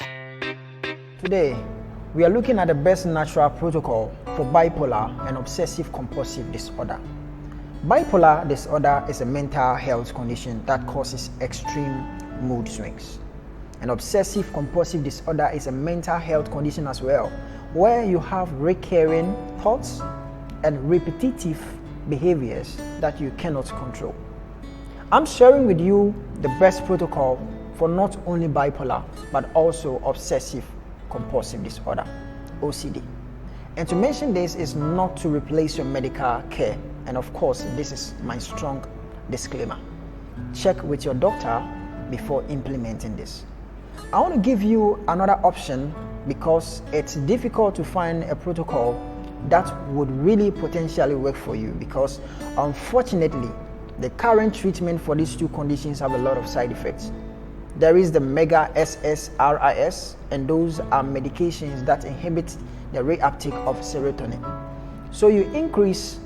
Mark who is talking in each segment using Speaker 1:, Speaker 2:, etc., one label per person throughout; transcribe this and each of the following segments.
Speaker 1: Today, we are looking at the best natural protocol for bipolar and obsessive compulsive disorder. Bipolar disorder is a mental health condition that causes extreme mood swings. And obsessive compulsive disorder is a mental health condition as well, where you have recurring thoughts and repetitive behaviors that you cannot control. I'm sharing with you the best protocol for not only bipolar, but also obsessive compulsive disorder, OCD. And to mention this is not to replace your medical care. And of course, this is my strong disclaimer. Check with your doctor before implementing this. I want to give you another option because it's difficult to find a protocol that would really potentially work for you, because unfortunately, the current treatment for these two conditions have a lot of side effects. There is the mega SSRIs, and those are medications that inhibit the reuptake of serotonin. So you increase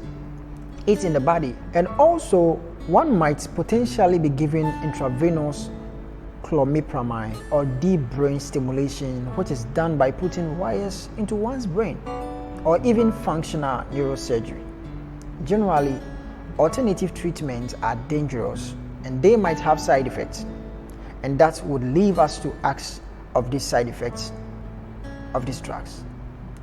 Speaker 1: it in the body, and also one might potentially be given intravenous clomipramide or deep brain stimulation, which is done by putting wires into one's brain, or even functional neurosurgery. Generally, alternative treatments are dangerous and they might have side effects, and that would leave us to ask of these side effects of these drugs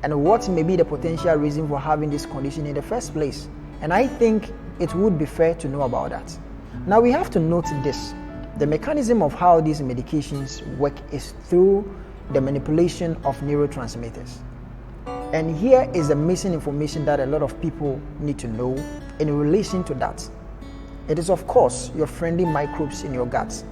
Speaker 1: and what may be the potential reason for having this condition in the first place. And I think it would be fair to know about that. Now we have to note this: the mechanism of how these medications work is through the manipulation of neurotransmitters. And here is the missing information that a lot of people need to know in relation to that. It is, of course, your friendly microbes in your gut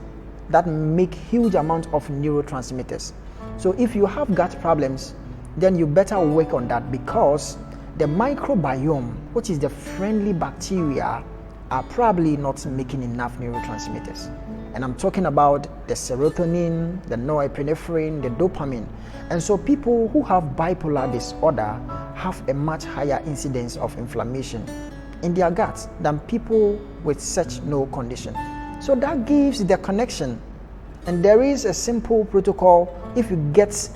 Speaker 1: that make huge amount of neurotransmitters. So if you have gut problems, then you better work on that, because the microbiome, which is the friendly bacteria, are probably not making enough neurotransmitters. And I'm talking about the serotonin, the norepinephrine, the dopamine. And so people who have bipolar disorder have a much higher incidence of inflammation in their guts than people with such no condition. So that gives the connection. And there is a simple protocol. If you get,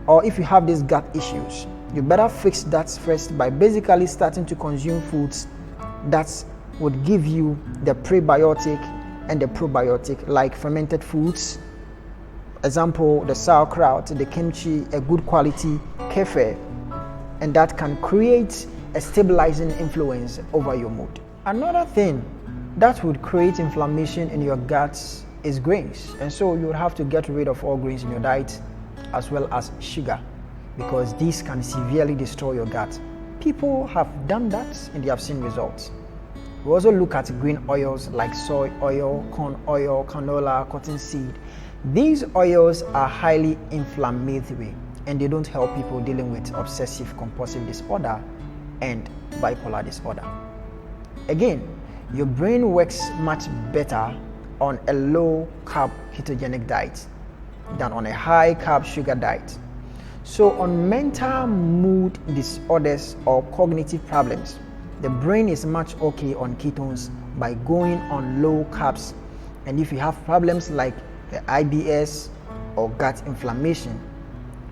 Speaker 1: or if you have these gut issues, you better fix that first by basically starting to consume foods that would give you the prebiotic and the probiotic, like fermented foods. Example, the sauerkraut, the kimchi, a good quality kefir, and that can create a stabilizing influence over your mood. Another thing that would create inflammation in your guts is grains, and so you would have to get rid of all grains in your diet, as well as sugar, because these can severely destroy your gut. People have done that and they have seen results. We also look at green oils like soy oil, corn oil, canola, cottonseed. These oils are highly inflammatory and they don't help people dealing with obsessive compulsive disorder and bipolar disorder. Again, your brain works much better on a low-carb ketogenic diet than on a high-carb sugar diet. So on mental mood disorders or cognitive problems, the brain is much okay on ketones by going on low carbs. And if you have problems like the IBS or gut inflammation,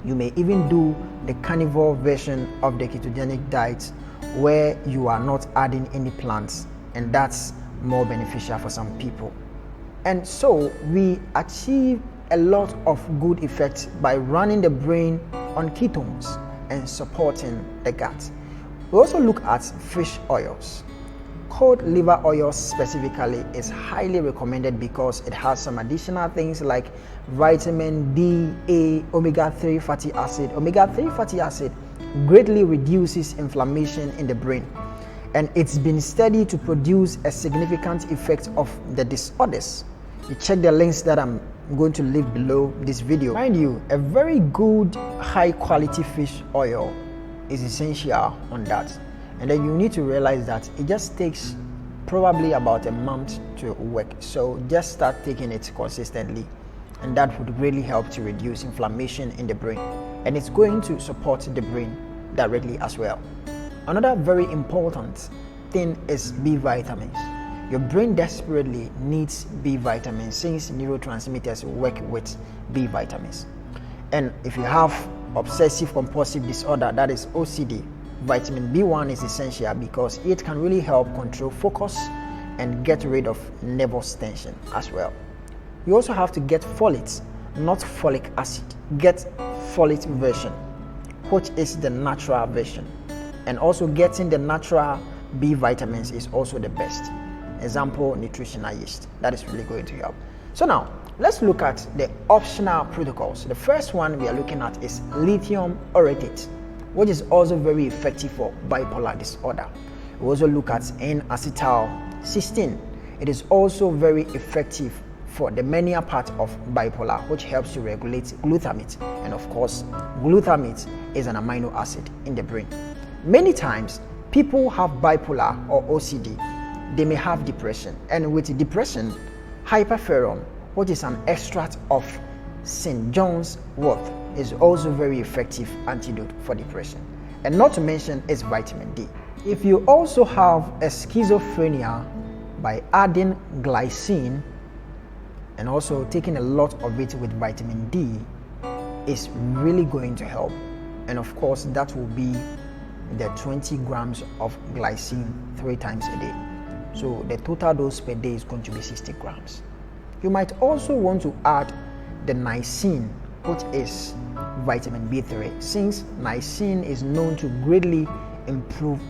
Speaker 1: you may even do the carnivore version of the ketogenic diet, where you are not adding any plants, and that's more beneficial for some people. And so we achieve a lot of good effects by running the brain on ketones and supporting the gut. We also look at fish oils. Cod liver oil specifically is highly recommended because it has some additional things like vitamin D, A, omega-3 fatty acid. Omega-3 fatty acid greatly reduces inflammation in the brain, and it's been studied to produce a significant effect of the disorders. You check the links that I'm going to leave below this video. Mind you, a very good high quality fish oil is essential on that. And then you need to realize that it just takes probably about a month to work. So just start taking it consistently, and that would really help to reduce inflammation in the brain. And it's going to support the brain directly as well. Another very important thing is B vitamins. Your brain desperately needs B vitamins since neurotransmitters work with B vitamins. And if you have obsessive compulsive disorder, that is OCD, vitamin B1 is essential because it can really help control focus and get rid of nervous tension as well. You also have to get folate, not folic acid. Get folate version, which is the natural version. And also getting the natural B vitamins is also the best. Example, Nutritional yeast. That is really going to help. So now, let's look at the optional protocols. The first one we are looking at is lithium orotate, which is also very effective for bipolar disorder. We also look at N-acetly cysteine. It is also very effective for the mania part of bipolar, which helps to regulate glutamate. And of course, glutamate is an amino acid in the brain. Many times, people have bipolar or OCD. They may have depression. And with depression, Hyperforin, which is an extract of St. John's wort, is also very effective antidote for depression. And not to mention its vitamin D. If you also have a schizophrenia, by adding glycine and also taking a lot of it with vitamin D is really going to help. And of course, that will be the 20 grams of glycine 3 times a day. So the total dose per day is going to be 60 grams. You might also want to add the Niacin, which is vitamin B3, since Niacin is known to greatly improve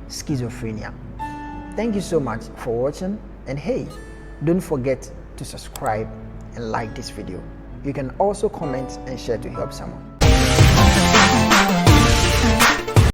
Speaker 1: schizophrenia. Thank you so much for watching, and hey, don't forget to subscribe and like this video. You can also comment and share to help someone.